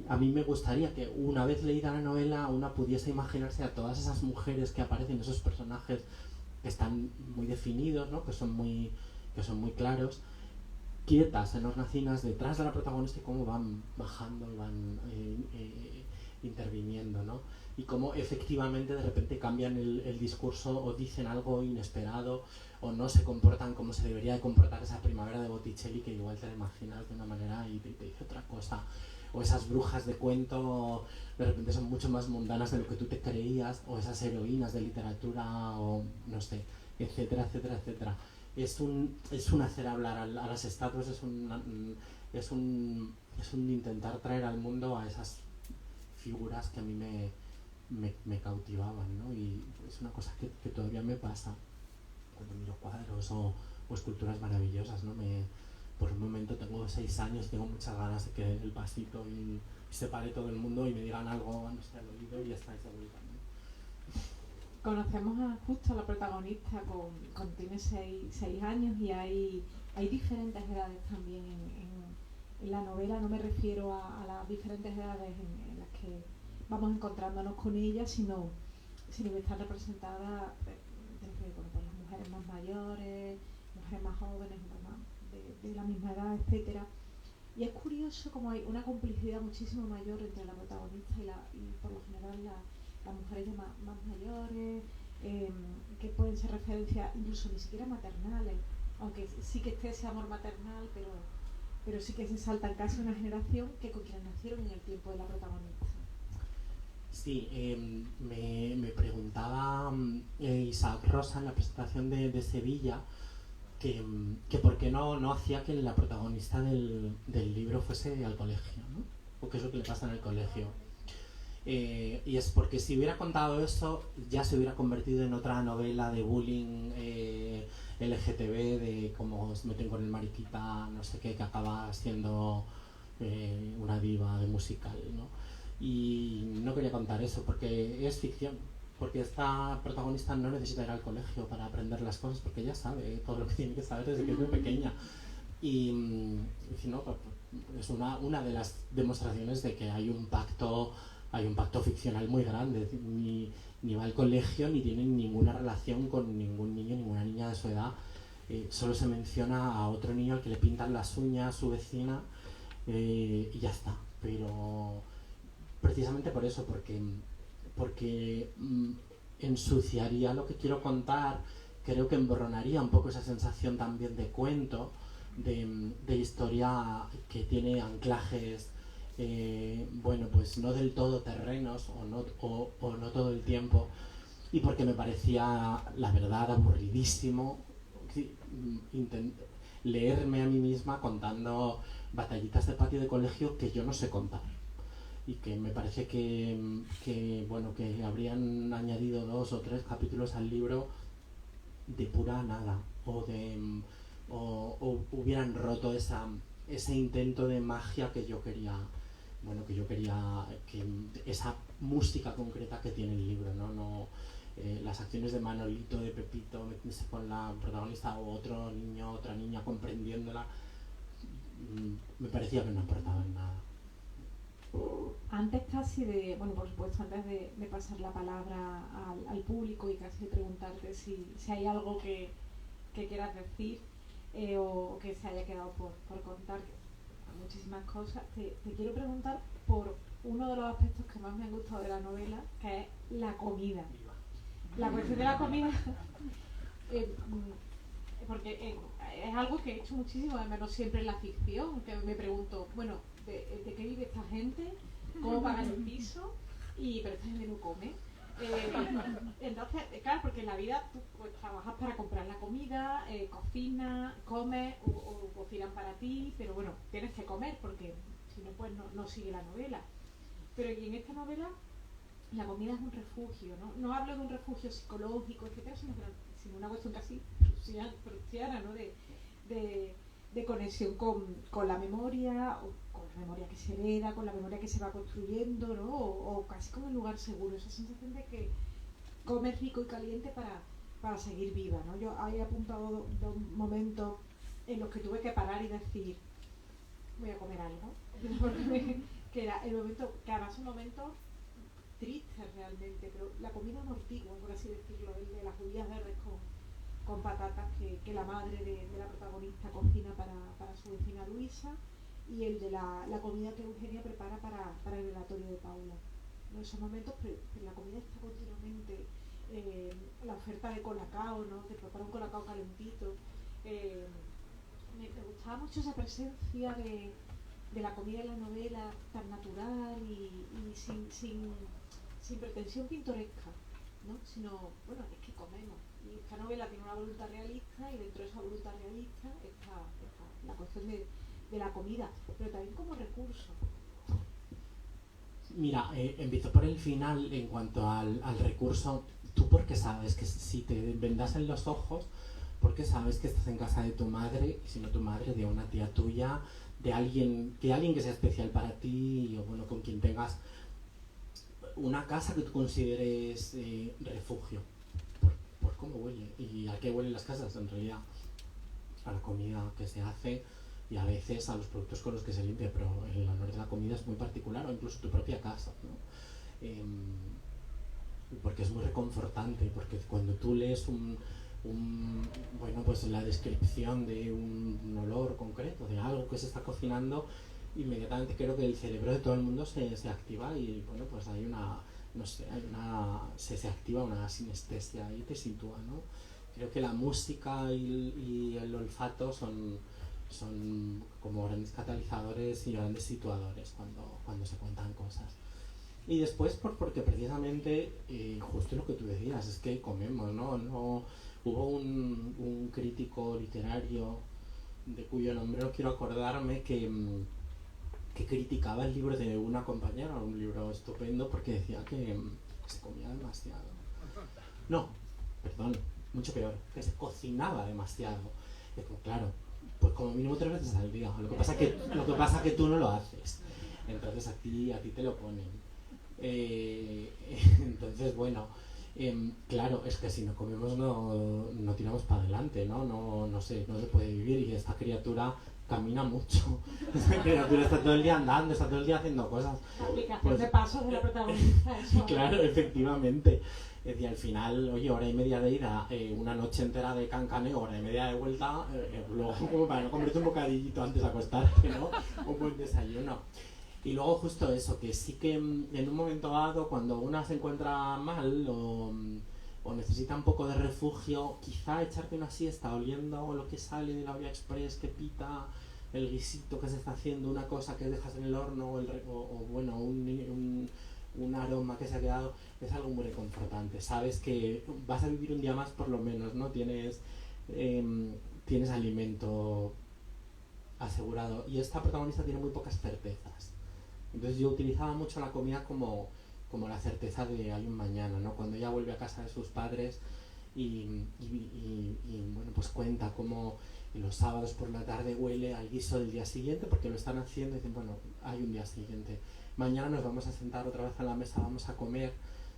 a mí me gustaría que una vez leída la novela una pudiese imaginarse a todas esas mujeres que aparecen, esos personajes que están muy definidos, ¿no? que son muy claros, quietas en hornacinas detrás de la protagonista, y cómo van bajando y van interviniendo, ¿no? Y cómo efectivamente de repente cambian el discurso o dicen algo inesperado o no se comportan como se debería de comportar esa primavera de Botticelli, que igual te la imaginas de una manera y te dice otra cosa. o esas brujas de cuento de repente son mucho más mundanas de lo que tú te creías, o esas heroínas de literatura, o no sé, etcétera, etcétera, etcétera. Es un hacer hablar a las estatuas, es un intentar traer al mundo a esas figuras que a mí me cautivaban, ¿no? Y es una cosa que todavía me pasa cuando miro cuadros o esculturas maravillosas, ¿no? Por un momento tengo 6 años, tengo muchas ganas de que el pasito y se pare todo el mundo y me digan algo, no sé, al oído, y estáis seguro también. Conocemos justo a la protagonista con tiene 6 años, y hay diferentes edades también en la novela. No me refiero a las diferentes edades en las que vamos encontrándonos con ella, sino que están representadas desde las mujeres más mayores, mujeres más jóvenes, de la misma edad, etcétera. Y es curioso como hay una complicidad muchísimo mayor entre la protagonista y por lo general las mujeres ya más mayores, que pueden ser referencias incluso ni siquiera maternales, aunque sí que esté ese amor maternal, pero sí que se saltan casi una generación que con quienes nacieron en el tiempo de la protagonista. Sí, me preguntaba Isaac Rosa en la presentación de Sevilla que por qué no hacía que la protagonista del libro fuese al colegio, ¿no? O qué es lo que le pasa en el colegio. Y es porque si hubiera contado eso, ya se hubiera convertido en otra novela de bullying LGTB, de cómo se meten con el mariquita, no sé qué, que acaba siendo una diva de musical, ¿no? Y no quería contar eso porque es ficción, porque esta protagonista no necesita ir al colegio para aprender las cosas, porque ella sabe todo lo que tiene que saber desde que es muy pequeña. Y si no, es una de las demostraciones de que hay un pacto ficcional muy grande. Ni va al colegio ni tiene ninguna relación con ningún niño, ninguna niña de su edad. Solo se menciona a otro niño al que le pintan las uñas, su vecina, y ya está. Pero precisamente por eso, porque ensuciaría lo que quiero contar, creo que emborronaría un poco esa sensación también de cuento, de historia que tiene anclajes, bueno, pues no del todo terrenos o no todo el tiempo, y porque me parecía, la verdad, aburridísimo leerme a mí misma contando batallitas de patio de colegio que yo no sé contar. Y que me parece que habrían añadido 2 o 3 capítulos al libro de pura nada, o hubieran roto ese intento de magia que yo quería, que esa música concreta que tiene el libro, no las acciones de Manolito, de Pepito, meterse con la protagonista o otro niño, otra niña comprendiéndola, me parecía que no aportaban nada. Antes casi por supuesto, antes de pasar la palabra al público y casi de preguntarte si hay algo que quieras decir o que se haya quedado por contar, muchísimas cosas, te quiero preguntar por uno de los aspectos que más me han gustado de la novela, que es la comida. La cuestión de la comida, porque es algo que he hecho muchísimo de menos siempre en la ficción, que me pregunto, bueno, ¿de qué vive esta gente? ¿Cómo pagan el piso? Pero esta gente no come. Entonces, claro, porque en la vida tú pues, trabajas para comprar la comida, cocinas, comes o cocinan para ti, pero bueno, tienes que comer porque si no, pues no sigue la novela. Pero y en esta novela la comida es un refugio, ¿no? No hablo de un refugio psicológico, etcétera, sino una cuestión casi prusiana, ¿no? De conexión con la memoria, o con la memoria que se hereda, con la memoria que se va construyendo, ¿no? O casi como un lugar seguro, esa sensación de que comes rico y caliente para seguir viva, ¿no? Yo he apuntado dos momentos en los que tuve que parar y decir, voy a comer algo, que era el momento, que además es un momento triste realmente, pero la comida amortigua, por así decirlo, el de las judías verdes con patatas que la madre de la protagonista cocina para su vecina Luisa, y el de la comida que Eugenia prepara para el velatorio de Paula. En esos momentos, pero la comida está continuamente, la oferta de colacao, ¿no? Te prepara un colacao calentito. Me gustaba mucho esa presencia de la comida en la novela tan sin pretensión pintoresca, ¿no? Sino, bueno, es que comemos. Y esta novela tiene una voluntad realista y dentro de esa voluntad realista está la cuestión de la comida, pero también como recurso. Mira, empiezo por el final en cuanto al recurso. Tú porque sabes que si te vendasen los ojos, porque sabes que estás en casa de tu madre, y si no tu madre, de una tía tuya, de alguien que sea especial para ti, o bueno, con quien tengas una casa que tú consideres refugio, por cómo huele, y a qué huelen las casas en realidad, a la comida que se hace y a veces a los productos con los que se limpia, pero el olor de la comida es muy particular, o incluso tu propia casa, ¿no? Porque es muy reconfortante, porque cuando tú lees bueno, pues la descripción de un olor concreto, de algo que se está cocinando, inmediatamente creo que el cerebro de todo el mundo se activa y bueno, pues hay una, no sé, se activa una sinestesia y te sitúa, ¿no? Creo que la música y el olfato son como grandes catalizadores y grandes situadores cuando se cuentan cosas. Y después porque precisamente, justo lo que tú decías, es que comemos, ¿no? Hubo un crítico literario de cuyo nombre no quiero acordarme que criticaba el libro de una compañera, un libro estupendo, porque decía que se comía demasiado. No, perdón, mucho peor, que se cocinaba demasiado. Y como, claro, pues como mínimo 3 veces al día. Lo que pasa que tú no lo haces. Entonces a ti te lo ponen. Entonces, bueno, claro, es que si no comemos no tiramos para adelante, no sé, no se puede vivir y esta criatura camina mucho. Esta criatura está todo el día andando, está todo el día haciendo cosas. La aplicación de pasos de la protagonista. Eso. Claro, efectivamente. Es decir, al final, oye, hora y media de ida, una noche entera de cancaneo, hora y media de vuelta, luego como para no comerte un bocadillito antes de acostarte, ¿no? Un buen desayuno. Y luego justo eso, que sí que en un momento dado, cuando una se encuentra mal o necesita un poco de refugio, quizá echarte una siesta oliendo lo que sale de la vía express, que pita, el guisito que se está haciendo, una cosa que dejas en el horno, o bueno, un aroma que se ha quedado, es algo muy reconfortante. Sabes que vas a vivir un día más por lo menos, ¿no? Tienes alimento asegurado. Y esta protagonista tiene muy pocas certezas. Entonces yo utilizaba mucho la comida como la certeza de hay un mañana, ¿no? Cuando ella vuelve a casa de sus padres y bueno, pues cuenta cómo los sábados por la tarde huele al guiso del día siguiente, porque lo están haciendo y dicen, bueno, hay un día siguiente. Mañana nos vamos a sentar otra vez a la mesa, vamos a comer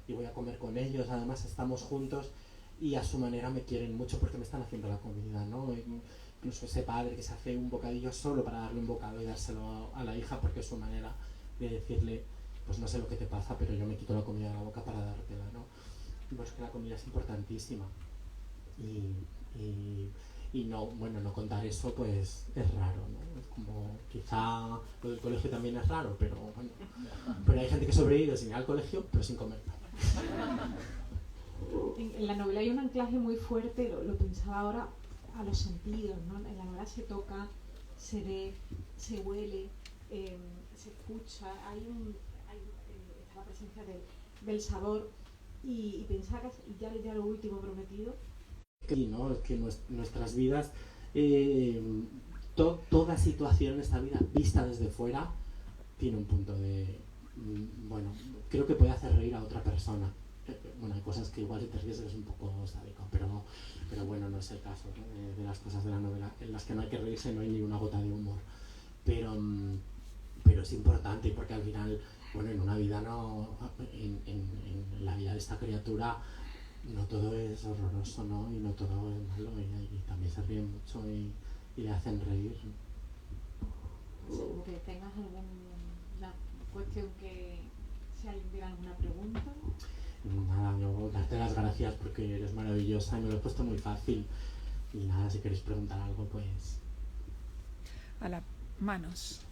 y voy a comer con ellos, además estamos juntos y a su manera me quieren mucho porque me están haciendo la comida, ¿no? Incluso ese padre que se hace un bocadillo solo para darle un bocado y dárselo a la hija porque es su manera de decirle, pues no sé lo que te pasa, pero yo me quito la comida de la boca para dártela, ¿no? Pues que la comida es importantísima y no, bueno, no contar eso pues es raro, ¿no? Es como, quizá lo del colegio también es raro, pero bueno, pero hay gente que sobrevive sin ir al colegio pero sin comer. En la novela hay un anclaje muy fuerte, lo pensaba ahora, a los sentidos, ¿no? En la novela se toca, se ve, se huele, se escucha, está la presencia del sabor y pensaba que ya lo último prometido. Sí, ¿no? Es que nuestras vidas, toda situación en esta vida vista desde fuera tiene un punto de, bueno, creo que puede hacer reír a otra persona. Bueno, hay cosas que igual si te ríes es un poco sádico, pero bueno, no es el caso, ¿no? De las cosas de la novela en las que no hay que reírse, no hay ni una gota de humor, pero es importante porque al final, bueno, en una vida en la vida de esta criatura no todo es horroroso, ¿no? Y no todo es malo y también se ríen mucho y le hacen reír. Seguro que tengas alguna cuestión que si alguien tiene alguna pregunta. Nada, yo darte las gracias porque eres maravillosa y me lo he puesto muy fácil. Y nada, si queréis preguntar algo, pues... A las manos.